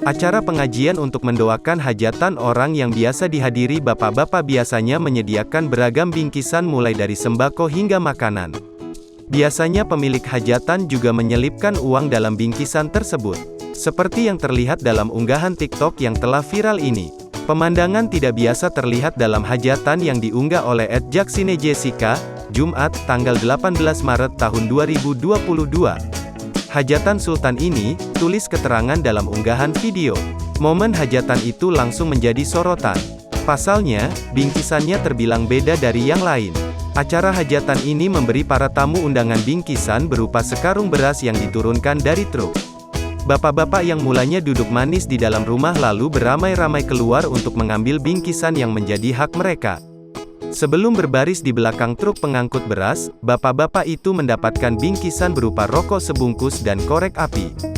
Acara pengajian untuk mendoakan hajatan orang yang biasa dihadiri bapak-bapak biasanya menyediakan beragam bingkisan mulai dari sembako hingga makanan. Biasanya pemilik hajatan juga menyelipkan uang dalam bingkisan tersebut. Seperti yang terlihat dalam unggahan TikTok yang telah viral ini. Pemandangan tidak biasa terlihat dalam hajatan yang diunggah oleh @jaksinejessica, Jumat, tanggal 18 Maret tahun 2022. Hajatan Sultan ini, tulis keterangan dalam unggahan video. Momen hajatan itu langsung menjadi sorotan. Pasalnya, bingkisannya terbilang beda dari yang lain. Acara hajatan ini memberi para tamu undangan bingkisan berupa sekarung beras yang diturunkan dari truk. Bapak-bapak yang mulanya duduk manis di dalam rumah lalu beramai-ramai keluar untuk mengambil bingkisan yang menjadi hak mereka. Sebelum berbaris di belakang truk pengangkut beras, bapak-bapak itu mendapatkan bingkisan berupa rokok sebungkus dan korek api.